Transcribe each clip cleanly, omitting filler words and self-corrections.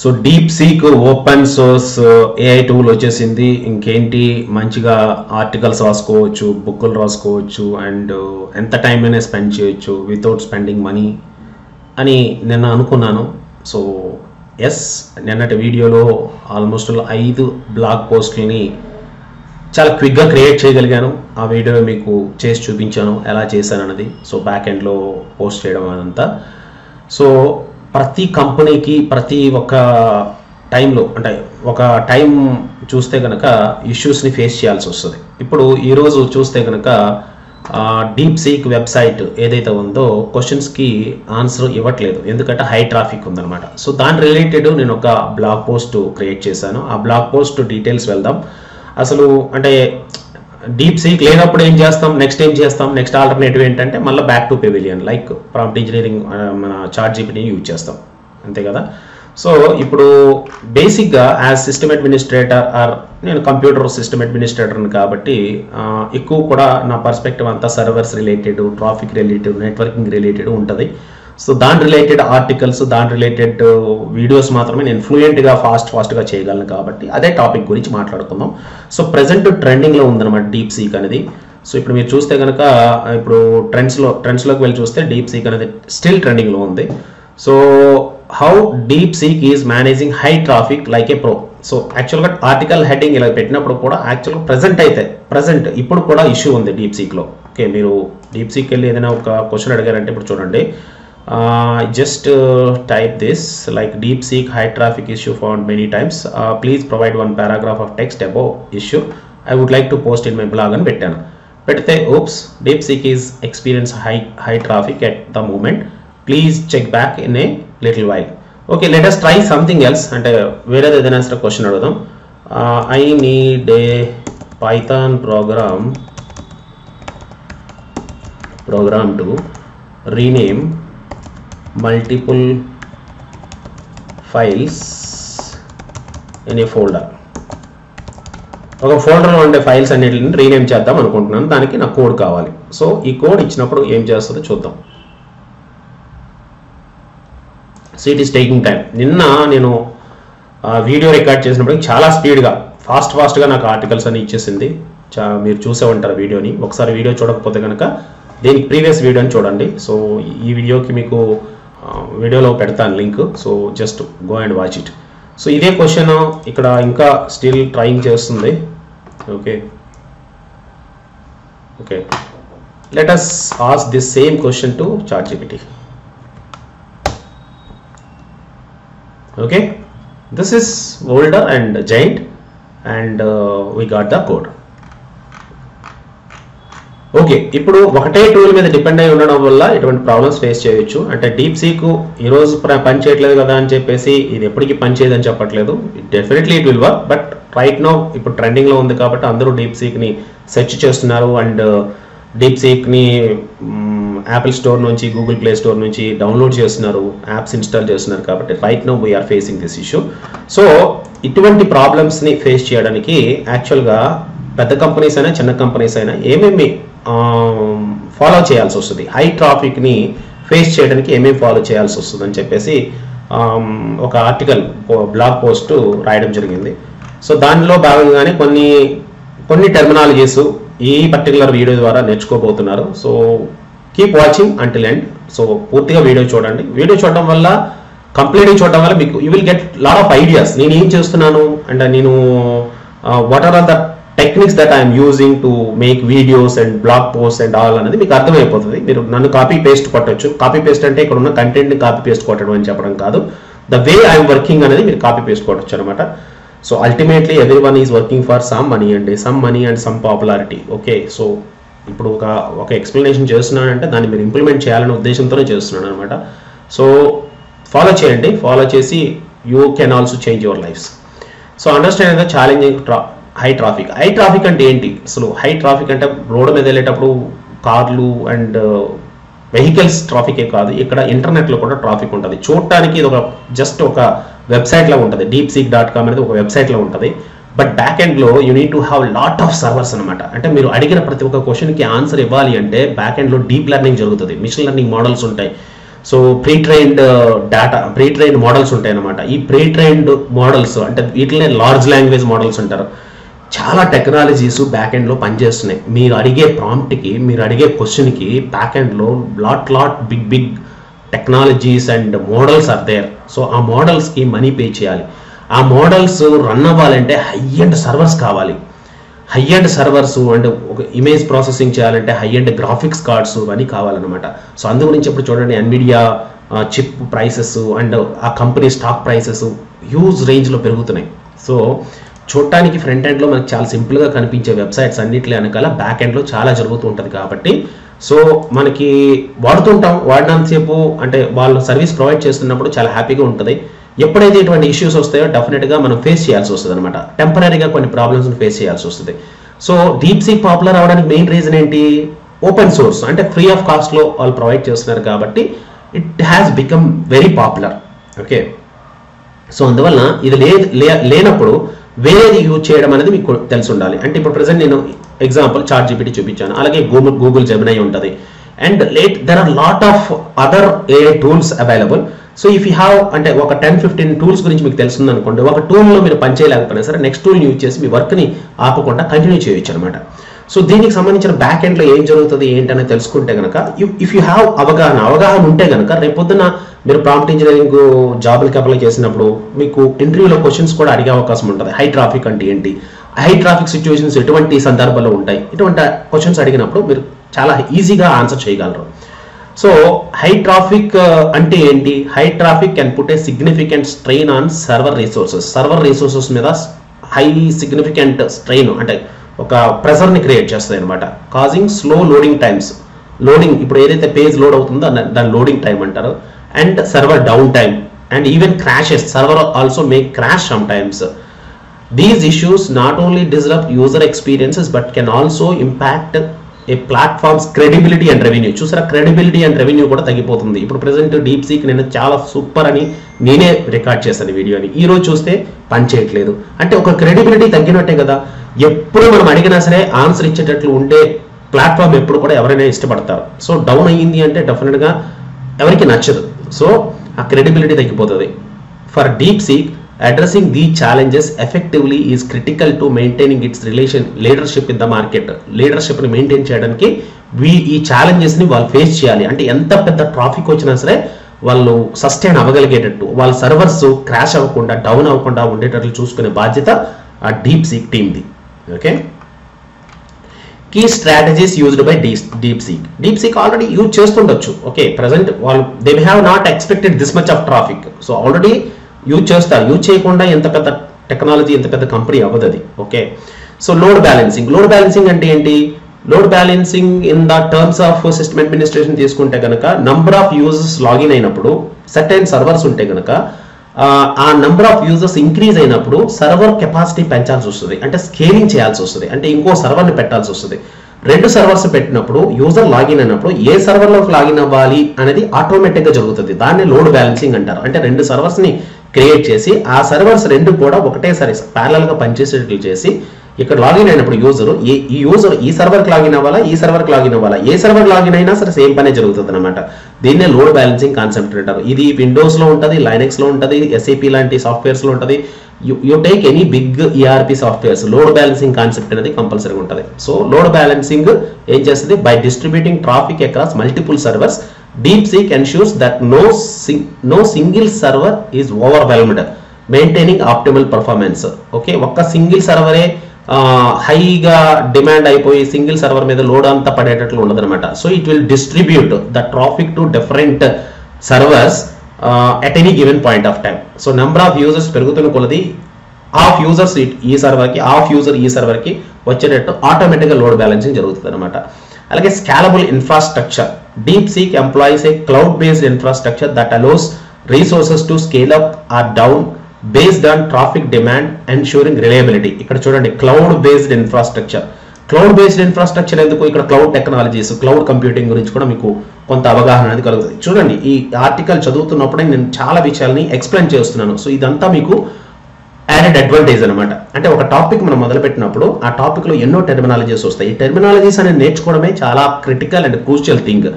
So deep seek open source AI tool వచ్చేసింది. ఇంకేంటి, మంచిగా ఆర్టికల్స్ రాసుకోవచ్చు, బుక్కులు రాసుకోవచ్చు, అండ్ ఎంత టైం అయినా స్పెండ్ చేయొచ్చు వితౌట్ స్పెండింగ్ మనీ అని నిన్న అనుకున్నాను. సో ఎస్, నిన్నటి వీడియోలో ఆల్మోస్ట్ 5 బ్లాగ్ పోస్ట్లని చాలా క్విక్గా క్రియేట్ చేయగలిగాను. ఆ వీడియో మీకు చేసి చూపించాను ఎలా చేశాను అన్నది. సో బ్యాక్ ఎండ్లో పోస్ట్ చేయడం అదంతా. సో ప్రతి కంపెనీకి ప్రతి ఒక్క టైంలో, అంటే ఒక టైం చూస్తే కనుక ఇష్యూస్ని ఫేస్ చేయాల్సి వస్తుంది. ఇప్పుడు ఈరోజు చూస్తే కనుక డీప్ సీక్ వెబ్సైట్ ఏదైతే ఉందో క్వశ్చన్స్కి ఆన్సర్ ఇవ్వట్లేదు, ఎందుకంటే హై ట్రాఫిక్ ఉందన్నమాట. సో దాని రిలేటెడ్ నేను ఒక బ్లాగ్ పోస్ట్ క్రియేట్ చేశాను. ఆ బ్లాగ్ పోస్ట్ డీటెయిల్స్ వెళ్దాం. అసలు అంటే డీప్ సీక్ లేనప్పుడు ఏం చేస్తాం, నెక్స్ట్ ఏం చేస్తాం, నెక్స్ట్ ఆల్టర్నేటివ్ ఏంటంటే మళ్ళీ back to pavilion, like prompt engineering మన చాట్ జీపీటీని యూజ్ చేస్తాం, అంతే కదా. సో ఇప్పుడు బేసిక్గా యాజ్ సిస్టమ్ అడ్మినిస్ట్రేటర్ ఆర్ నేను కంప్యూటర్ సిస్టమ్ అడ్మినిస్ట్రేటర్ని కాబట్టి ఎక్కువ కూడా నా పర్స్పెక్టివ్ అంతా servers related, traffic related, networking related ఉంటుంది. సో దాని రిలేటెడ్ ఆర్టికల్స్, దాని రిలేటెడ్ వీడియోస్ మాత్రమే నేను ఫ్లూయెంట్గా ఫాస్ట్గా చేయగలను కాబట్టి అదే టాపిక్ గురించి మాట్లాడుకుందాం. సో ప్రజెంట్ ట్రెండింగ్లో ఉందన్నమాట డీప్ సీక్ అనేది. సో ఇప్పుడు మీరు చూస్తే కనుక ఇప్పుడు ట్రెండ్స్లోకి వెళ్ళి చూస్తే డీప్ సీక్ అనేది స్టిల్ ట్రెండింగ్లో ఉంది. So how deep seek is managing high traffic like A pro. So యాక్చువల్గా ఆర్టికల్ హెడ్డింగ్ ఇలా పెట్టినప్పుడు కూడా యాక్చువల్గా ప్రజెంట్ ఇప్పుడు కూడా ఇష్యూ ఉంది డీప్ సీక్లో. ఓకే, మీరు డీప్ సీక్ వెళ్ళి ఏదైనా ఒక క్వశ్చన్ అడిగారంటే ఇప్పుడు చూడండి, just type this like DeepSeek high traffic issue found many times, please provide one paragraph of text above issue, I would like to post in my blog అని పెట్టాను. పెడితే oops, DeepSeek is experience high traffic at the moment, please check back in a little while. Okay, let us try something else. అంటే వేరేది ఏదైనా సరే question అడుగుదాం. I need a Python program to rename multiple files in a folder. ఒక ఫోల్డర్లో ఉండే files అన్నిటిని rename చేద్దాం అనుకుంటున్నాను, దానికి నాకు కోడ్ కావాలి. సో ఈ కోడ్ ఇచ్చినప్పుడు ఏం చేస్తుందో చూద్దాం. So it is taking time. నిన్న నేను వీడియో రికార్డ్ చేసినప్పుడు చాలా స్పీడ్గా ఫాస్ట్గా నాకు ఆర్టికల్స్ అని ఇచ్చేసింది. మీరు చూసే ఉంటారు వీడియోని. ఒకసారి వీడియో చూడకపోతే కనుక దీనికి ప్రీవియస్ వీడియోని చూడండి. సో ఈ వీడియోకి మీకు వీడియోలో పెడతాను link. So just go and watch it. So ఇదే క్వశ్చన్ ఇక్కడ ఇంకా స్టిల్ ట్రైయింగ్ చేస్తుంది. Okay let us ask this same question to ChatGPT. Okay, this is Boulder and Giant and we got the code. Okay, ఇప్పుడు ఒకటే tool మీద depend అయి ఉండడం వల్ల ఇటువంటి ప్రాబ్లమ్స్ ఫేస్ చేయొచ్చు. అంటే డీప్ సీక్ ఈరోజు పని చేయట్లేదు కదా అని చెప్పేసి ఇది ఎప్పటికీ పని చేయదని చెప్పట్లేదు. Definitely it will work, but right now ఇప్పుడు ట్రెండింగ్లో ఉంది కాబట్టి అందరూ డీప్ సీక్ని సెర్చ్ చేస్తున్నారు అండ్ డీప్ సీక్ని యాపిల్ స్టోర్ నుంచి, గూగుల్ ప్లే స్టోర్ నుంచి డౌన్లోడ్ చేస్తున్నారు, యాప్స్ ఇన్స్టాల్ చేస్తున్నారు. కాబట్టి right now we are facing this issue. So ఇటువంటి ప్రాబ్లమ్స్ని ఫేస్ చేయడానికి యాక్చువల్గా పెద్ద కంపెనీస్ అయినా చిన్న కంపెనీస్ అయినా ఏమేమి ఫాలో చేయాల్సి వస్తుంది, హై ట్రాఫిక్ని ఫేస్ చేయడానికి ఏమేమి ఫాలో చేయాల్సి వస్తుంది అని చెప్పేసి ఒక ఆర్టికల్, బ్లాగ్ పోస్ట్ రాయడం జరిగింది. సో దానిలో భాగంగానే కొన్ని టెర్మినాలజీస్ ఈ పర్టికులర్ వీడియో ద్వారా నేర్చుకోబోతున్నారు. So keep watching until end. So పూర్తిగా వీడియో చూడండి. వీడియో చూడడం వల్ల, కంప్లీట్గా చూడడం వల్ల మీకు you will get lot of ideas. నేను ఏం చేస్తున్నాను అండ్ నేను what are the techniques that I'm using to make videos and blog post and all అనేది మీకు అర్థమైపోతుంది. మీరు నన్ను కాపీ పేస్ట్ కొట్టచ్చు. కాపీ పేస్ట్ అంటే ఇక్కడ ఉన్న కంటెంట్ని కాపీ పేస్ట్ కొట్టడం అని చెప్పడం కాదు, ద వే ఐఎమ్ వర్కింగ్ అనేది మీరు కాపీ పేస్ట్ కొట్టచ్చు అనమాట. So ultimately every one is working for some money and some popularity. Okay, so ఇప్పుడు ఒక ఎక్స్ప్లెనేషన్ చేస్తున్నానంటే దాన్ని మీరు ఇంప్లిమెంట్ చేయాలనే ఉద్దేశంతోనే చేస్తున్నాను అనమాట. సో ఫాలో చేయండి. ఫాలో చేసి you can also change your lifes. So understand the challenging high traffic అంటే ఏంటి? అసలు హై ట్రాఫిక్ అంటే రోడ్డు మీద వెళ్ళేటప్పుడు కార్లు అండ్ వెహికల్స్ ట్రాఫికే కాదు, ఇక్కడ ఇంటర్నెట్లో కూడా ట్రాఫిక్ ఉంటుంది. చూడటానికి ఇది జస్ట్ ఒక వెబ్సైట్లో ఉంటుంది. deepseek.com అనేది ఒక వెబ్సైట్లో ఉంటుంది. బట్ బ్యాక్ ఎండ్లో you need to have lot of servers అనమాట. అంటే మీరు అడిగిన ప్రతి ఒక్క క్వశ్చన్కి ఆన్సర్ ఇవ్వాలి అంటే బ్యాక్ ఎండ్లో డీప్ లెర్నింగ్ జరుగుతుంది, మిషన్ లెర్నింగ్ మోడల్స్ ఉంటాయి. సో ప్రీ ట్రైన్డ్ మోడల్స్ ఉంటాయి అన్నమాట. ఈ ప్రీ ట్రైన్డ్ మోడల్స్ అంటే వీటినే లార్జ్ లాంగ్వేజ్ మోడల్స్ అంటారు. చాలా టెక్నాలజీస్ బ్యాక్ ఎండ్లో పనిచేస్తున్నాయి. మీరు అడిగే ప్రాంప్ట్కి, మీరు అడిగే క్వశ్చన్కి బ్యాక్ ఎండ్లో lot big technologies and models are there. So ఆ మోడల్స్కి మనీ పే చేయాలి. ఆ మోడల్స్ రన్ అవ్వాలంటే హై అండ్ సర్వర్స్ కావాలి. హై అండ్ సర్వర్స్ అండ్ ఒక ఇమేజ్ ప్రాసెసింగ్ చేయాలంటే హై అండ్ గ్రాఫిక్స్ కార్డ్స్ అని కావాలన్నమాట. సో అందు గురించి ఇప్పుడు చూడండి, ఎన్విడియా చిప్ ప్రైసెస్ అండ్ ఆ కంపెనీ స్టాక్ ప్రైసెస్ హ్యూజ్ రేంజ్లో పెరుగుతున్నాయి. సో చూడటానికి ఫ్రంట్ ఎండ్లో మనకి చాలా సింపుల్గా కనిపించే వెబ్సైట్స్ అన్నింటిలో వెనకాల బ్యాక్ ఎండ్లో చాలా జరుగుతూ ఉంటుంది. కాబట్టి సో మనకి వాడుతుంటాం, వాడినంతసేపు అంటే వాళ్ళు సర్వీస్ ప్రొవైడ్ చేస్తున్నప్పుడు చాలా హ్యాపీగా ఉంటుంది. ఎప్పుడైతే ఇటువంటి ఇష్యూస్ వస్తాయో డెఫినెట్గా మనం ఫేస్ చేయాల్సి వస్తుంది అనమాట. టెంపరీగా కొన్ని ప్రాబ్లమ్స్ని ఫేస్ చేయాల్సి వస్తుంది. సో DeepSeek పాపులర్ అవడానికి మెయిన్ రీజన్ ఏంటి? ఓపెన్ సోర్స్ అంటే ఫ్రీ ఆఫ్ కాస్ట్లో వాళ్ళు ప్రొవైడ్ చేస్తున్నారు కాబట్టి it has become very popular. Okay, so అందువల్ల ఇది లేనప్పుడు వేరేది యూజ్ చేయడం అనేది మీకు తెలిసి ఉండాలి. అంటే ఇప్పుడు ప్రెసెంట్ నేను ఎగ్జాంపుల్ ChatGPT చూపించాను, అలాగే గూగుల్ జెమినై ఉంటుంది, and there are lot of other AI tools available. So if you have అంటే ఒక 10-15 టూల్స్ గురించి మీకు తెలుస్తుంది అనుకోండి, ఒక టూల్లో మీరు పనిచేయలేకపోయినా సరే నెక్స్ట్ టూల్ని యూజ్ చేసి మీ వర్క్ని ఆపకుండా కంటిన్యూ చేయొచ్చు అనమాట. సో దీనికి సంబంధించిన బ్యాక్ ఎండ్లో ఏం జరుగుతుంది ఏంటనేది తెలుసుకుంటే కనుక, ఇఫ్ యూ హ్యావ్ అవగాహన ఉంటే కనుక రేపొద్దున మీరు ప్రాంప్ట్ ఇంజనీరింగ్ జాబులకి అప్లై చేసినప్పుడు మీకు ఇంటర్వ్యూలో క్వశ్చన్స్ కూడా అడిగే అవకాశం ఉంటుంది. హై ట్రాఫిక్ అంటే ఏంటి, హై ట్రాఫిక్ సిచ్యువేషన్స్ ఎటువంటి సందర్భాల్లో ఉంటాయి, ఇటువంటి క్వశ్చన్స్ అడిగినప్పుడు మీరు చాలా ఈజీగా ఆన్సర్ చేయగలరు. సో హై ట్రాఫిక్ అంటే ఏంటి? High traffic can put a significant strain on server resources మీద హై సిగ్నిఫికెంట్ స్ట్రెయిన్ అంటే ఒక ప్రెషర్ని క్రియేట్ చేస్తుంది అనమాట. Causing slow loading times. Loading ఇప్పుడు ఏదైతే పేజ్ లోడ్ అవుతుందో దాని లోడింగ్ టైం అంటారు. And server down time and even crashes. Server also may crash some times. These issues not only disrupt user experiences but can also impact a platform's credibility and revenue. చూసారా, credibility and revenue కూడా తగ్గిపోతుంది. ఇప్పుడు present DeepSeek నేను చాలా super అని నేనే record చేశాను వీడియోని, ఈ రోజు చూస్తే పని చేయట్లేదు అంటే ఒక క్రెడిబిలిటీ తగ్గినట్టే కదా. ఎప్పుడు మనం అడిగినా సరే ఆన్సర్ ఇచ్చేటట్లు ఉండే ప్లాట్ఫామ్ ఎప్పుడు కూడా ఎవరైనా ఇష్టపడతారు. సో డౌన్ అయ్యింది అంటే డెఫినెట్గా ఎవరికి నచ్చదు. సో ఆ క్రెడిబిలిటీ తగ్గిపోతుంది. For DeepSeek, addressing these challenges effectively is critical to maintaining its leadership in the market. Leadership ని మెయింటైన్ చేయడానికి ఈ ఛాలెంజెస్ ని వాళ్ళు ఫేస్ చేయాలి. అంటే ఎంత పెద్ద ట్రాఫిక్ వచ్చినా సరే వాళ్ళు సస్టైన్ అవ్వగలిగేటట్టు, వాళ్ళ సర్వర్స్ క్రాష్ అవ్వకుండా డౌన్ అవ్వకుండా ఉండేటట్లు చూసుకునే బాధ్యత ఆ DeepSeek టీమ్ది. Okay, key strategies used by DeepSeek already use చేస్తుండొచ్చు. ఓకే, ప్రెసెంట్ వాళ్ళు they have not expected this much of traffic. So already use చేస్తారు. యూజ్ చేయకుండా ఎంత పెద్ద టెక్నాలజీ, ఎంత పెద్ద కంపెనీ అవ్వదు అది. ఓకే, సో లోడ్ బ్యాలెన్సింగ్ అంటే ఏంటి? Load balancing in the terms of system administration తీసుకుంటే కనుక నంబర్ ఆఫ్ యూజర్స్ లాగిన్ అయినప్పుడు సర్టెన్ సర్వర్స్ ఉంటే కనుక ఆ నంబర్ ఆఫ్ యూజర్స్ ఇంక్రీజ్ అయినప్పుడు సర్వర్ కెపాసిటీ పెంచాల్సి వస్తుంది, అంటే స్కేలింగ్ చేయాల్సి వస్తుంది, అంటే ఇంకో సర్వర్ని పెట్టాల్సి వస్తుంది. 2 సర్వర్స్ పెట్టినప్పుడు యూజర్ లాగిన్ అయినప్పుడు ఏ సర్వర్లోకి లాగిన్ అవ్వాలి అనేది ఆటోమేటిక్గా జరుగుతుంది. దాన్ని లోడ్ బ్యాలెన్సింగ్ అంటారు. అంటే 2 సర్వర్స్ని క్రియేట్ చేసి ఆ సర్వర్స్ 2 కూడా ఒకటేసారి ప్యారలల్గా పనిచేసేట్లు చేసి ఇక్కడ లాగిన్ అయినప్పుడు యూజర్ ఈ సర్వర్కి లాగిన్ అవ్వాలా, ఈ సర్వర్కి లాగిన్ అవ్వాలా, ఏ సర్వర్ లాగిన్ అయినా సరే సేమ్ పనే జరుగుతుంది అనమాట. దీన్నే లోడ్ బ్యాలెన్సింగ్ కాన్సెప్ట్ అంటారు. ఇది విండోస్లో ఉంటుంది, లైనెక్స్లో ఉంటుంది, SAP లాంటి సాఫ్ట్వేర్స్లో ఉంటుంది. You take any big ERP softwares, load balancing concept అనేది కంపల్సరీగా ఉంటుంది. సో లోడ్ బ్యాలెన్సింగ్ ఏం చేస్తుంది? By distributing traffic across multiple servers, DeepSeek ensures that no single server is overwhelmed, maintaining optimal performance. Okay, ఒక్క single సర్వరే హైగా demand అయిపోయి single server మీద load అంతా పడేటట్లు ఉండదు అనమాట. So it will distribute the traffic to different servers at any given point of time. So number of users పెరుగుతున్న కొలది of users ఈ సర్వర్కి, ఆఫ్ యూజర్ ఈ సర్వర్కి వచ్చేటట్టు ఆటోమేటిక్గా లోడ్ బ్యాలెన్సింగ్ జరుగుతుంది అనమాట. అలాగే scalable infrastructure. DeepSeek employs a cloud-based infrastructure that allows resources to scale up or down based on traffic demand, ensuring reliability. ఇక్కడ చూడండి, cloud-based infrastructure. క్లౌడ్ ఇన్ఫ్రాస్ట్రక్చర్ ఎందుకు? ఇక్కడ క్లౌడ్ టెక్నాలజీస్, క్లౌడ్ కంప్యూటింగ్ గురించి కూడా మీకు కొంత అవగాహన అనేది కలుగుతుంది. చూడండి, ఈ ఆర్టికల్ చదువుతున్నప్పుడే నేను చాలా విషయాలని ఎక్స్ప్లెయిన్ చేస్తున్నాను. సో ఇదంతా మీకు యాడెడ్ అడ్వాంటేజ్ అనమాట. అంటే ఒక టాపిక్ మనం మొదలుపెట్టినప్పుడు ఆ టాపిక్లో ఎన్నో టెర్మినాలజీస్ వస్తాయి. ఈ టెర్మినాలజీస్ అనేది నేర్చుకోవడమే చాలా critical and crucial thing.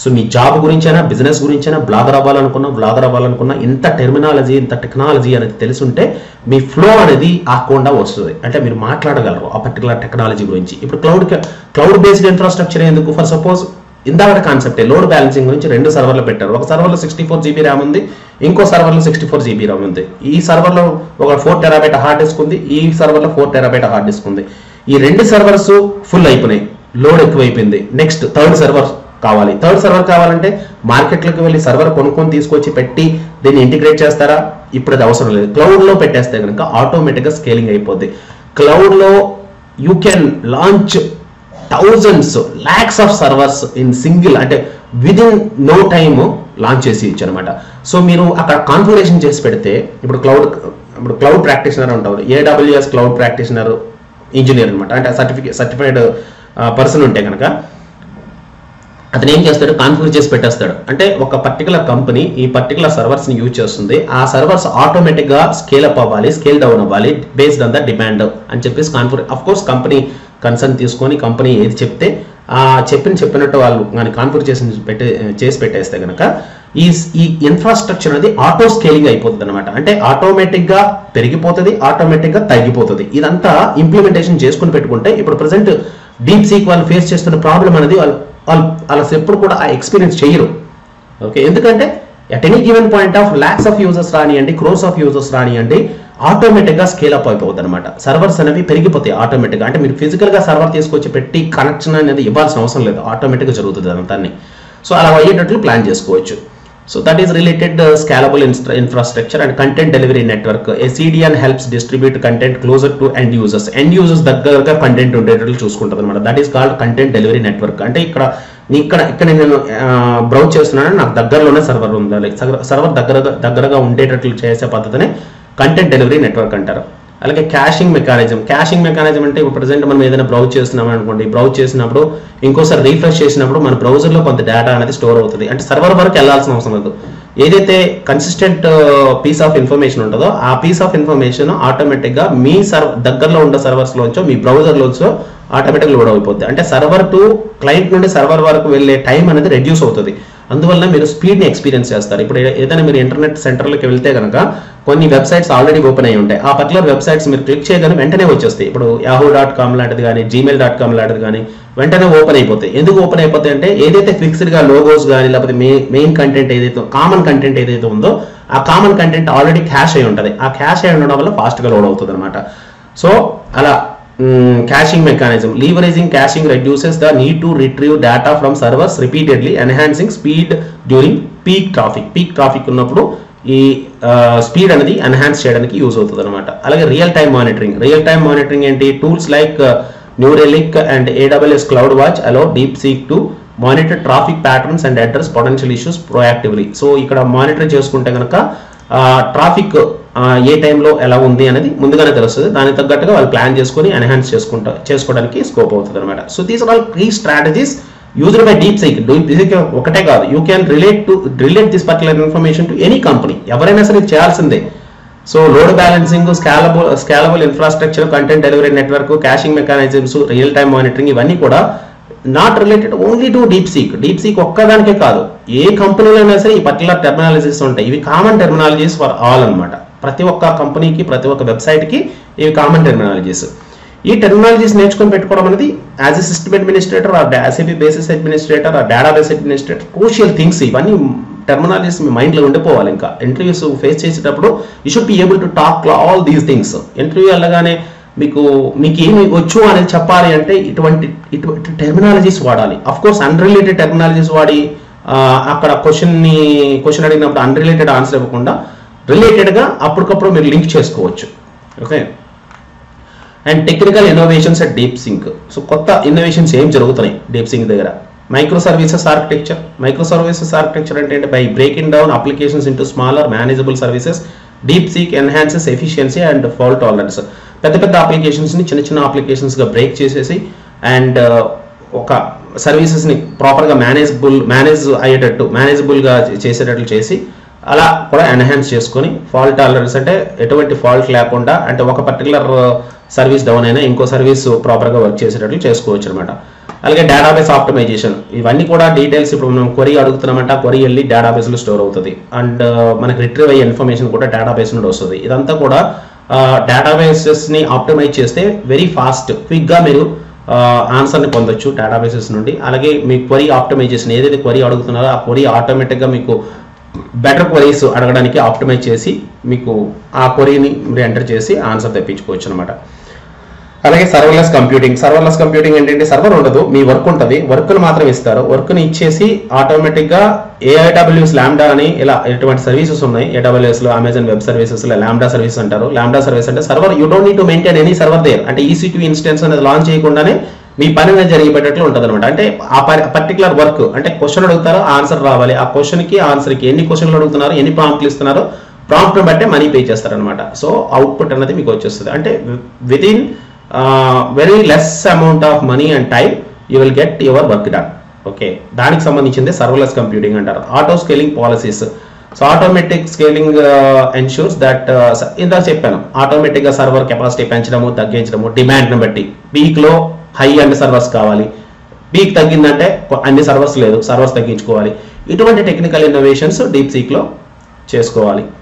So మీ జాబ్ గురించైనా బిజినెస్ గురించైనా బ్లాగర్ అవ్వాలనుకున్నా ఇంత టెర్మినాలజీ ఇంత టెక్నాలజీ అనేది తెలుసుంటే మీ ఫ్లో అనేది ఆకుండా వస్తుంది. అంటే మీరు మాట్లాడగలరు ఆ పర్టికులర్ టెక్నాలజీ గురించి. ఇప్పుడు క్లౌడ్ బేస్డ్ ఇన్ఫ్రాస్ట్రక్చర్ ఎందుకు? ఫర్ సపోజ్ ఇందాక కాన్సెప్టే లోడ్ బ్యాలెన్సింగ్ గురించి 2 సర్వర్లు పెట్టారు. ఒక సర్వర్లో 64 GB ర్యామ్ ఉంది, ఇంకో సర్వర్లో 64 GB ర్యామ్ ఉంది. ఈ సర్వర్లో ఒక 4 TB హార్డ్ డిస్క్ ఉంది, ఈ సర్వర్లో 4 TB హార్డ్ డిస్క్ ఉంది. ఈ 2 సర్వర్స్ ఫుల్ అయిపోయినాయి, లోడ్ ఎక్కువైపోయింది. నెక్స్ట్ థర్డ్ సర్వర్ కావాలంటే మార్కెట్లోకి వెళ్ళి సర్వర్ కొనుక్కొని తీసుకొచ్చి పెట్టి దీన్ని ఇంటిగ్రేట్ చేస్తారా? ఇప్పుడు అది అవసరం లేదు. క్లౌడ్లో పెట్టేస్తే కనుక ఆటోమేటిక్గా స్కేలింగ్ అయిపోద్ది. క్లౌడ్లో you can launch thousands lakhs of servers in single, అంటే within no time లాంచ్ చేసి ఇచ్చు అనమాట. సో మీరు అక్కడ కాన్ఫిగరేషన్ చేసి పెడితే ఇప్పుడు క్లౌడ్ ప్రాక్టీషనర్ ఉంటారు, AWS క్లౌడ్ ప్రాక్టీషనర్ ఇంజనీర్ అనమాట. అంటే సర్టిఫైడ్ పర్సన్ ఉంటే కనుక అతను ఏం చేస్తాడు, కాన్ఫిగర్ చేసి పెట్టేస్తాడు. అంటే ఒక పర్టికులర్ కంపెనీ ఈ పర్టికులర్ సర్వర్స్ని యూజ్ చేస్తుంది, ఆ సర్వర్స్ ఆటోమేటిక్గా స్కేల్ అప్ అవ్వాలి, స్కేల్ డౌన్ అవ్వాలి బేస్డ్ ఆన్ ద డిమాండ్ అని చెప్పేసి configure. Of course company concern తీసుకొని కంపెనీ ఏది చెప్తే ఆ చెప్పినట్టు వాళ్ళు కానీ కాన్ఫిగర్ చేసి పెట్టేస్తే కనుక ఈ ఇన్ఫ్రాస్ట్రక్చర్ అనేది ఆటో స్కేలింగ్ అయిపోతుంది అనమాట. అంటే ఆటోమేటిక్గా పెరిగిపోతుంది, ఆటోమేటిక్గా తగ్గిపోతుంది. ఇదంతా ఇంప్లిమెంటేషన్ చేసుకుని పెట్టుకుంటే ఇప్పుడు ప్రజెంట్ డీప్ సీక్ వాళ్ళు ఫేస్ చేస్తున్న ప్రాబ్లం అనేది వాళ్ళు ఎప్పుడు కూడా ఆ ఎక్స్పీరియన్స్ చేయరు. ఓకే, ఎందుకంటే at any given point of lakhs of users రానియండి, క్రోర్స్ ఆఫ్ యూజర్స్ రానియండి, ఆటోమేటిక్గా స్కేల్ అప్ అయిపోతుంది అనమాట. సర్వర్స్ అనేవి పెరిగిపోతాయి ఆటోమేటిక్గా. అంటే మీరు ఫిజికల్గా సర్వర్ తీసుకొచ్చి పెట్టి కనెక్షన్ అనేది ఇవ్వాల్సిన అవసరం లేదు, ఆటోమేటిక్గా జరుగుతుంది అదంతా. సో అలా అయ్యేటట్లు ప్లాన్ చేసుకోవచ్చు. So that is related scalable infrastructure and content delivery network. A CDN helps distribute content closer to end users దగ్గరగా కంటెంట్ ఉండేటట్లు చూసుకుంటుంది అనమాట. That is called content delivery network. అంటే ఇక్కడ నేను బ్రౌజ్ చేస్తున్నాను, నాకు దగ్గరలోనే సర్వర్ ఉండాలి, సర్వర్ దగ్గరగా ఉండేటట్లు చేసే పద్ధతిని కంటెంట్ డెలివరీ నెట్వర్క్ అంటారు. అలాగే క్యాషింగ్ మెకానిజం అంటే ఇప్పుడు ప్రజెంట్ మనం ఏదైనా బ్రౌజ్ చేస్తున్నాం అనుకోండి, బ్రౌజ్ చేసినప్పుడు ఇంకోసారి రీఫ్రెష్ చేసినప్పుడు మన బ్రౌజర్లో కొంత డేటా అనేది స్టోర్ అవుతుంది. అంటే సర్వర్ వరకు వెళ్ళాల్సిన అవసరం లేదు. ఏదైతే కన్సిస్టెంట్ పీస్ ఆఫ్ ఇన్ఫర్మేషన్ ఉంటుందో ఆ పీస్ ఆఫ్ ఇన్ఫర్మేషన్ ఆటోమేటిక్గా మీ దగ్గరలో ఉన్న సర్వర్స్లోంచో మీ బ్రౌజర్లోంచో ఆటోమేటిక్గా లోడ్ అయిపోతుంది. అంటే సర్వర్ టు క్లయింట్ నుండి సర్వర్ వరకు వెళ్ళే టైం అనేది రెడ్యూస్ అవుతుంది. అందువల్ల మీరు స్పీడ్ని ఎక్స్పీరియన్స్ చేస్తారు. ఇప్పుడు ఏదైనా మీరు ఇంటర్నెట్ సెంటర్లోకి వెళ్తే కనుక కొన్ని వెబ్సైట్స్ ఆల్రెడీ ఓపెన్ అయ్యి ఉంటాయి. ఆ పర్టికులర్ వెబ్సైట్స్ మీరు క్లిక్ చేయగానే వెంటనే వచ్చేస్తాయి. ఇప్పుడు yahoo.com లాంటిది కానీ gmail.com లాంటిది కానీ వెంటనే ఓపెన్ అయిపోతాయి. ఎందుకు ఓపెన్ అయిపోతాయి అంటే ఏదైతే ఫిక్స్డ్గా లోగోస్ కానీ లేకపోతే మెయిన్ కంటెంట్ ఏదైతే కామన్ కంటెంట్ ఏదైతే ఉందో ఆ కామన్ కంటెంట్ ఆల్రెడీ క్యాష్ అయి ఉంటుంది. ఆ క్యాష్ అయి ఉండడం వల్ల ఫాస్ట్గా లోడ్ అవుతుంది అనమాట. సో అలా caching mechanism. Leveraging caching reduces the need to retrieve data from servers repeatedly, enhancing speed during peak traffic ఉన్నప్పుడు ఈ స్పీడ్ అనేది ఎన్హాన్స్ చేయడానికి యూజ్ అవుతుంది అనమాట. అలాగే రియల్ టైమ్ మానిటరింగ్ ఏంటి? Tools like New Relic and AWS CloudWatch allow DeepSeek to monitor traffic patterns and address potential issues proactively. So ఇక్కడ monitor చేసుకుంటే కనుక ట్రాఫిక్ ఏ టైంలో ఎలా ఉంది అనేది ముందుగానే తెలుస్తుంది. దానికి తగ్గట్టుగా వాళ్ళు ప్లాన్ చేసుకొని ఎన్హాన్స్ చేసుకోవడానికి స్కోప్ అవుతుంది అనమాట. So these are all key strategies used by DeepSeek. ఒకటే కాదు, you can relate this particular information to any company. ఎవరైనా సరే చేయాల్సిందే. So load balancing, scalable infrastructure, content delivery network, caching mechanisms, real time monitoring ఇవన్నీ కూడా not related only to DeepSeek ఒక్కదానికే కాదు. ఏ కంపెనీలో అయినా సరే ఈ పర్టికులర్ టెర్మినాలజీస్ ఉంటాయి. ఇవి కామన్ టెర్మినాలజీస్ ఫర్ ఆల్ అనమాట. ప్రతి ఒక్క కంపెనీకి ప్రతి ఒక్క వెబ్సైట్కి ఇవి కామన్ టెర్మినాలజీస్. ఈ టెర్మినాలజీస్ నేర్చుకొని పెట్టుకోవడం అనేది as a system administrator or SAP basis administrator or database administrator crucial things. ఇవన్నీ టెర్మినాలజీస్ మీ మైండ్లో ఉండిపోవాలి. ఇంకా ఇంటర్వ్యూస్ ఫేస్ చేసేటప్పుడు you should be able to talk all these things. Interview వెళ్ళగానే మీకు ఏమి వచ్చు అనేది చెప్పాలి అంటే ఇటువంటి టెర్మినాలజీస్ వాడాలి. అఫ్ కోర్స్ అన్రిలేటెడ్ టెర్మినాలజీస్ వాడి అక్కడ క్వశ్చన్ అడిగినప్పుడు అన్రిలేటెడ్ ఆన్సర్ ఇవ్వకుండా రిలేటెడ్గా అప్పటికప్పుడు మీరు లింక్ చేసుకోవచ్చు. Okay, and technical innovations at deep sync. So కొత్త ఇన్నోవేషన్స్ ఏం జరుగుతున్నాయి డీప్ సింక్ దగ్గర? మైక్రో సర్వీసెస్ ఆర్కిటెక్చర్ అంటే by breaking down applications into smaller manageable services, DeepSeek enhances efficiency and fault tolerance. పెద్ద అప్లికేషన్స్ని చిన్న అప్లికేషన్స్గా బ్రేక్ చేసేసి అండ్ ఒక సర్వీసెస్ని ప్రాపర్గా మేనేజబుల్గా చేసేటట్లు చేసి అలా కూడా ఎన్హాన్స్ చేసుకొని ఫాల్ట్ టాలరెన్స్ అంటే ఎటువంటి ఫాల్ట్ లేకుండా, అంటే ఒక పర్టికులర్ సర్వీస్ డౌన్ అయినా ఇంకో సర్వీస్ ప్రాపర్గా వర్క్ చేసేటట్లు చేసుకోవచ్చు అనమాట. అలాగే డేటాబేస్ ఆప్టిమైజేషన్, ఇవన్నీ కూడా డీటెయిల్స్ ఇప్పుడు మనం క్వరీ అడుగుతున్నామంటే ఆ క్వరీ వెళ్ళి డేటాబేస్లో స్టోర్ అవుతుంది. అండ్ మనకి రిట్రీవ్ అయ్యే ఇన్ఫర్మేషన్ కూడా డేటాబేస్ నుండి వస్తుంది. ఇదంతా కూడా డేటాబేసెస్ని ఆప్టిమైజ్ చేస్తే వెరీ ఫాస్ట్ క్విక్గా మీరు ఆన్సర్ని పొందొచ్చు డేటాబేసెస్ నుండి. అలాగే మీ క్వరీ ఆప్టిమైజేషన్, ఏదైతే క్వరీ అడుగుతున్నారో ఆ క్వరీ ఆటోమేటిక్గా మీకు బెటర్ క్వరీస్ అడగడానికి ఆప్టిమైజ్ చేసి మీకు ఆ క్వరీని మీరు ఎంటర్ చేసి ఆన్సర్ తెప్పించుకోవచ్చు అనమాట. అలాగే సర్వర్లెస్ కంప్యూటింగ్ ఏంటంటే సర్వర్ ఉండదు, మీ వర్క్ ఉంటుంది, వర్క్ను మాత్రం ఇస్తారు. వర్క్ని ఇచ్చేసి ఆటోమేటిక్గా AWS లాంబ్డా అని ఇలా ఎటువంటి సర్వీసెస్ ఉన్నాయి. AWSలో అమెజాన్ వెబ్ సర్వీసెస్లో లాంబ్డా సర్వీస్ అంటారు. లాంబ్డా సర్వీస్ అంటే server you don't need to maintain any server there, అంటే EC2 ఇన్స్టెన్స్ అనేది లాంచ్ చేయకుండానే మీ పని అనేది జరిగిపోయేటట్లు ఉంటుంది అనమాట. అంటే ఆ పర్టికులర్ వర్క్ అంటే క్వశ్చన్ అడుగుతారో ఆన్సర్ రావాలి, ఆ క్వశ్చన్కి ఆన్సర్కి ఎన్ని క్వశ్చన్లు అడుగుతున్నారో ఎన్ని ప్రాంప్ట్లు ఇస్తున్నారో ప్రాంప్ట్ని బట్టే మనీ పే చేస్తారనమాట. సో అవుట్పుట్ అనేది మీకు వచ్చేస్తుంది. అంటే within very less amount of money and time you will get your work done. Okay, దానికి సంబంధించింది సర్వర్లెస్ కంప్యూటింగ్ అంటారు. Auto scaling policies, so automatic scaling ensures that ఇందాక చెప్పాను, ఆటోమేటిక్గా సర్వర్ కెపాసిటీ పెంచడము తగ్గించడము డిమాండ్ని బట్టి. పీక్లో హై అండ్ సర్వర్స్ కావాలి, పీక్ తగ్గిందంటే అన్ని సర్వర్స్ లేదు, సర్వర్స్ తగ్గించుకోవాలి. ఇటువంటి టెక్నికల్ ఇన్నోవేషన్స్ డీప్సీక్లో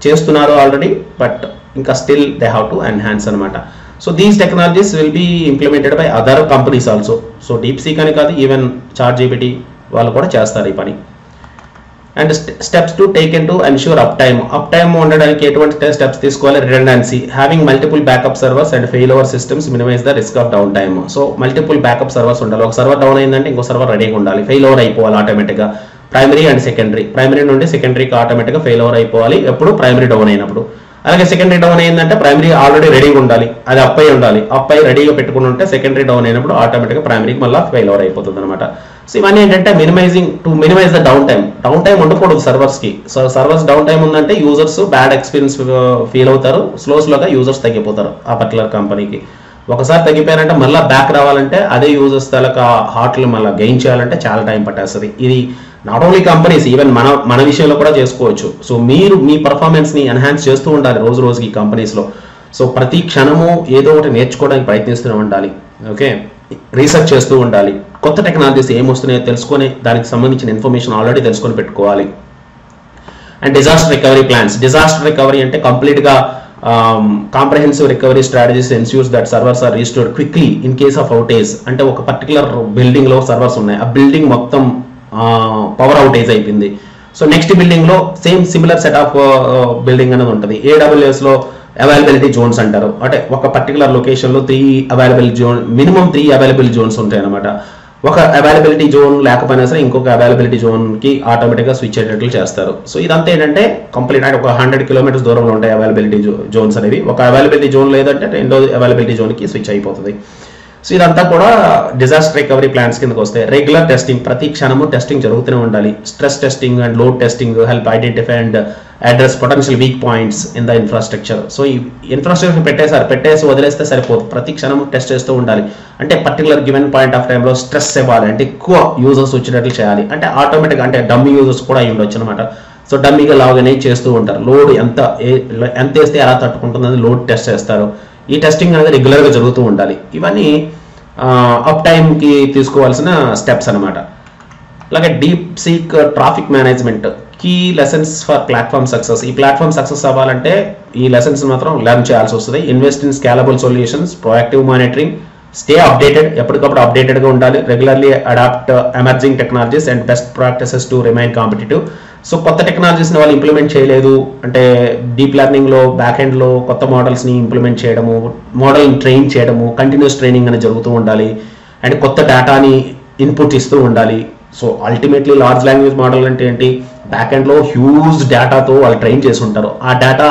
చేస్తున్నారు ఆల్రెడీ, బట్ ఇంకా still they have to enhance అనమాట. So these technologies will be implemented by other companies also. So DeepSeek అని కాదు, ఈవెన్ ChatGPT వాళ్ళు కూడా చేస్తారు ఈ పని. And steps to taken to ensure up time ఉండడానికి ఎటువంటి స్టెప్స్ తీసుకోవాలి? Redundancy, having multiple backup servers and fail over systems minimize the risk of down time. So multiple backup servers ఉండాలి, ఒక సర్వర్ డౌన్ అయిందంటే ఇంకో సర్వర్ రెడీగా ఉండాలి, fail over అయిపోవాలి ఆటోమేటిక్గా. ప్రైమరీ అండ్ సెకండరీ, ప్రైమరీ నుండి సెకండరీకి ఆటోమేటిక్గా ఫెయిల్ ఓవర్ అయిపోవాలి ఎప్పుడు ప్రైమరీ డౌన్ అయినప్పుడు. అలాగే సెకండరీ డౌన్ అయిందంటే ప్రైమరీ ఆల్రెడీ రెడీగా ఉండాలి, అది అప్ అయి ఉండాలి, అప్ అయి రెడీగా పెట్టుకుని ఉంటే సెకండరీ డౌన్ అయినప్పుడు ఆటోమేటిక్గా ప్రైమరీకి మళ్ళీ ఫెయిల్ ఓవర్ అయిపోతుంది అనమాట. సో ఇవన్నీ ఏంటంటే మినిమైజ్ ద డౌన్ టైం ఉండకూడదు సర్వర్స్కి. సో సర్వర్స్ డౌన్ టైం ఉందంటే యూజర్స్ బ్యాడ్ ఎక్స్పీరియన్స్ ఫీల్ అవుతారు, స్లోగా యూజర్స్ తగ్గిపోతారు ఆ పర్టికులర్ కంపెనీకి. ఒకసారి తగ్గిపోయారంటే మళ్ళీ బ్యాక్ రావాలంటే అదే యూజర్స్ తాలూకా హార్ట్లు మళ్ళీ గెయిన్ చేయాలంటే చాలా టైం పట్టేస్తుంది. ఇది నాట్ ఓన్లీ కంపెనీస్, ఈవెన్ మన విషయంలో కూడా చేసుకోవచ్చు. సో మీరు మీ పర్ఫార్మెన్స్ని ఎన్హాన్స్ చేస్తూ ఉండాలి రోజుకి కంపెనీస్లో. సో ప్రతి క్షణము ఏదో ఒకటి నేర్చుకోవడానికి ప్రయత్నిస్తూనే ఉండాలి. ఓకే, రీసెర్చ్ చేస్తూ ఉండాలి, కొత్త టెక్నాలజీస్ ఏమొస్తున్నాయో తెలుసుకొని దానికి సంబంధించిన ఇన్ఫర్మేషన్ ఆల్రెడీ తెలుసుకొని పెట్టుకోవాలి. అండ్ డిజాస్టర్ రికవరీ అంటే కంప్లీట్గా comprehensive recovery strategies ensures that servers are restored quickly in case of outage. అంటే ఒక పర్టికులర్ బిల్డింగ్లో సర్వర్స్ ఉన్నాయి, ఆ బిల్డింగ్ మొత్తం పవర్ అవుటేజ్ అయిపోయింది. సో నెక్స్ట్ బిల్డింగ్లో సిమిలర్ సెట్ ఆఫ్ బిల్డింగ్ అనేది ఉంటుంది. AWSలో అవైలబిలిటీ జోన్స్ అంటారు, అంటే ఒక పర్టికులర్ లొకేషన్లో మినిమం 3 అవైలబుల్ జోన్స్ ఉంటాయి అనమాట. ఒక అవైలబిలిటీ జోన్ లేకపోయినా సరే ఇంకొక అవైలబిలిటీ జోన్కి ఆటోమేటిక్గా స్విచ్ అయ్యేటట్లు చేస్తారు. సో ఇదంతా ఏంటంటే కంప్లీట్ అంటే ఒక 100 కిలోమీటర్స్ దూరంలో ఉంటాయి అవైలబిలిటీ జోన్స్ అనేవి. ఒక అవైలబిలిటీ జోన్ లేదంటే రెండో అవైలబిలిటీ జోన్కి స్విచ్ అయిపోతుంది. సో ఇదంతా కూడా డిజాస్టర్ రికవరీ ప్లాన్స్ కిందకి వస్తాయి. రెగ్యులర్ టెస్టింగ్, ప్రతి క్షణము టెస్టింగ్ జరుగుతూనే ఉండాలి. Stress testing and load testing help identify and address potential weak points in the infrastructure. So ఈ ఇన్ఫ్రాస్ట్రక్చర్ పెట్టేసి వదిలేస్తే సరిపోదు, ప్రతి క్షణము టెస్ట్ చేస్తూ ఉండాలి. అంటే పర్టికులర్ గివెన్ పాయింట్ ఆఫ్ టైంలో స్ట్రెస్ ఇవ్వాలి, అంటే ఎక్కువ యూజర్స్ వచ్చేటట్లు చేయాలి. అంటే ఆటోమేటిక్గా అంటే డమ్మీ యూజర్స్ కూడా అయి ఉండొచ్చు అనమాట. సో డమ్మీగా లాగిన్ అయ్యి చేస్తూ ఉంటారు. లోడ్ ఎంత వేస్తే ఎలా తట్టుకుంటుందని లోడ్ టెస్ట్ చేస్తారు. ఈ టెస్టింగ్ అనేది రెగ్యులర్గా జరుగుతూ ఉండాలి. ఇవన్నీ అప్ టైంకి తీసుకోవాల్సిన స్టెప్స్ అనమాట. అలాగే DeepSeek traffic management, key lessons for platform success. ఈ ప్లాట్ఫామ్ సక్సెస్ అవ్వాలంటే ఈ లెసన్స్ మాత్రం లెర్న్ చేయాల్సి వస్తుంది. Invest in scalable solutions, proactive monitoring, stay updated, ఎప్పటికప్పుడు అప్డేటెడ్గా ఉండాలి. Regularly adapt emerging technologies and best practices to remain competitive. So కొత్త టెక్నాలజీస్ని వాళ్ళు ఇంప్లిమెంట్ చేయలేదు అంటే డీప్ లెర్నింగ్లో బ్యాక్ ఎండ్లో కొత్త మోడల్స్ని ఇంప్లిమెంట్ చేయడము, మోడల్ని ట్రైన్ చేయడము, కంటిన్యూస్ ట్రైనింగ్ అనేది జరుగుతూ ఉండాలి. అండ్ కొత్త డేటాని ఇన్పుట్ ఇస్తూ ఉండాలి. So ultimately large language model అంటే ఏంటి, బ్యాక్ ఎండ్లో హ్యూజ్ డేటాతో వాళ్ళు ట్రైన్ చేసి ఉంటారు. ఆ డేటా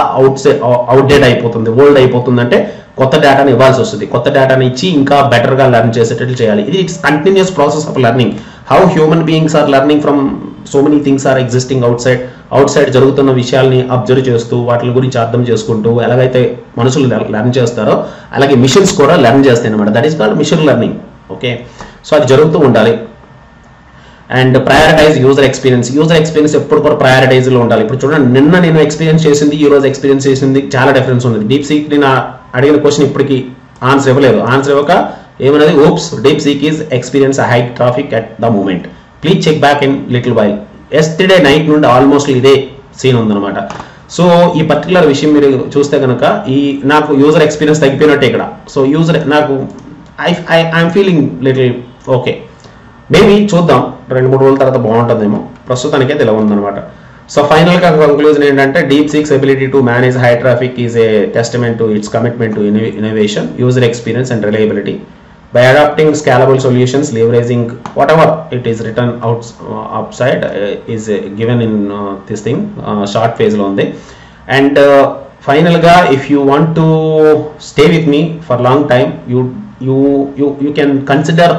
అవుట్డేట్ అయిపోతుంది, ఓల్డ్ అయిపోతుంది, అంటే కొత్త డేటాని ఇవ్వాల్సి వస్తుంది. కొత్త డేటాని ఇచ్చి ఇంకా బెటర్గా లెర్న్ చేసేటట్లు చేయాలి. ఇది it's continuous process of learning. How human beings are learning from so many things are existing outside జరుగుతున్న విషయాల్ని అబ్జర్వ్ చేస్తూ వాటి గురించి అర్థం చేసుకుంటూ ఎలాగైతే మనుషులు లెర్న్ చేస్తారో అలాగే మిషన్స్ కూడా లెర్న్ చేస్తాయి అనమాట. That is called machine learning. Okay, so అది జరుగుతూ ఉండాలి. అండ్ ప్రయారిటైజ్ యూజర్ ఎక్స్పీరియన్స్ ఎప్పుడు కూడా ప్రయారిటైజ్లో ఉండాలి. ఇప్పుడు చూడండి, నిన్న నేను ఎక్స్పీరియన్స్ చేసింది ఈ రోజు ఎక్స్పీరియన్స్ చేసింది చాలా డిఫరెన్స్ ఉంది. DeepSeek నేను అడిగిన క్వశ్చన్ ఇప్పటికి ఆన్సర్ ఇవ్వలేదు. ఆన్సర్ ఇవ్వక ఏమన్నది, ops DeepSeek is experience a high traffic at the moment, please check back in little while. Yesterday night నుండి ఆల్మోస్ట్ ఇదే సీన్ ఉందన్నమాట. సో ఈ పర్టికులర్ విషయం మీరు చూస్తే కనుక ఈ నాకు యూజర్ ఎక్స్పీరియన్స్ తగ్గిపోయినట్టే ఇక్కడ. సో యూజర్ నాకు I'm feeling little okay, maybe చూద్దాం 2-3 రోజుల తర్వాత బాగుంటుందేమో, ప్రస్తుతానికే ఇలా ఉందన్నమాట. సో ఫైనల్గా కంక్లూజన్ ఏంటంటే, DeepSeek's ability to manage high traffic is a testament to its commitment to innovation, user experience and reliability. By adopting scalable solutions, leveraging whatever it is written outside is given in this thing short phase lo undi. And final ga, if you want to stay with me for long time, you can consider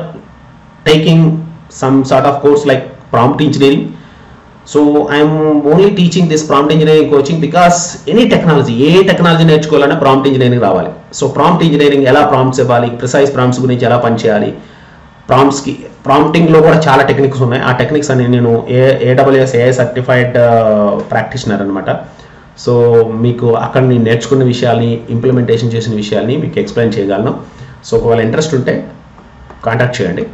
taking some sort of course like prompt engineering. So I am only teaching this prompt engineering coaching because any technology, ఏ technology నేర్చుకోవాలన్నా prompt engineering రావాలి. So prompt engineering ఎలా prompts ఇవ్వాలి, precise prompts గురించి ఎలా పనిచేయాలి, ప్రాంప్టింగ్లో కూడా చాలా టెక్నిక్స్ ఉన్నాయి. ఆ టెక్నిక్స్ అని నేను AWS AI సర్టిఫైడ్ ప్రాక్టీషనర్ అనమాట. సో మీకు అక్కడ నేను నేర్చుకున్న విషయాల్ని, ఇంప్లిమెంటేషన్ చేసిన విషయాల్ని మీకు ఎక్స్ప్లెయిన్ చేయగలను. సో ఒకవేళ ఇంట్రెస్ట్ ఉంటే కాంటాక్ట్ చేయండి.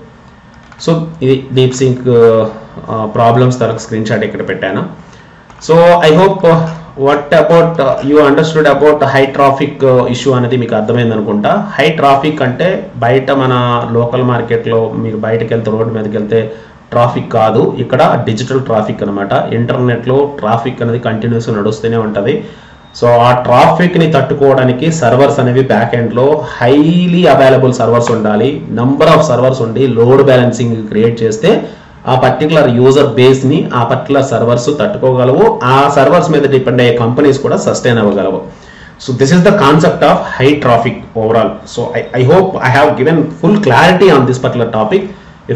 సో ఇది DeepSeek ప్రాబ్లమ్స్ తరకు స్క్రీన్ షాట్ ఇక్కడ పెట్టాను. So I hope what about you understood about high traffic issue అనేది మీకు అర్థమైంది అనుకుంటా. హై ట్రాఫిక్ అంటే బయట మన లోకల్ మార్కెట్లో మీరు బయటకు వెళ్తే, రోడ్డు మీదకి వెళ్తే ట్రాఫిక్ కాదు, ఇక్కడ డిజిటల్ ట్రాఫిక్ అనమాట. ఇంటర్నెట్లో ట్రాఫిక్ అనేది కంటిన్యూస్గా నడుస్తూనే ఉంటుంది. సో ఆ ట్రాఫిక్ని తట్టుకోవడానికి సర్వర్స్ అనేవి బ్యాక్ ఎండ్లో హైలీ అవైలబుల్ సర్వర్స్ ఉండాలి. నంబర్ ఆఫ్ సర్వర్స్ ఉండి లోడ్ బ్యాలెన్సింగ్ క్రియేట్ చేస్తే ఆ పర్టికులర్ యూజర్ బేస్ని ఆ పర్టికులర్ సర్వర్స్ తట్టుకోగలవు. ఆ సర్వర్స్ మీద డిపెండ్ అయ్యే కంపెనీస్ కూడా సస్టైన్ అవ్వగలవు. So this is the concept of high traffic overall. So I hope I have given full clarity on this particular topic.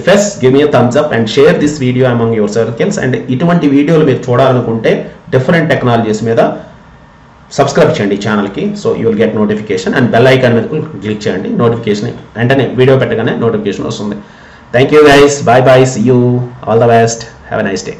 If yes, give me a thumbs up and share this video among your circles. And ఇటువంటి వీడియోలు మీరు చూడాలనుకుంటే different technologies మీద subscribe చేయండి ఛానల్కి. So you will get notification and bell icon మీద click చేయండి. Notification వెంటనే వీడియో పెట్టగానే నోటిఫికేషన్ వస్తుంది. Thank you guys. Bye bye. See you. All the best. Have a nice day.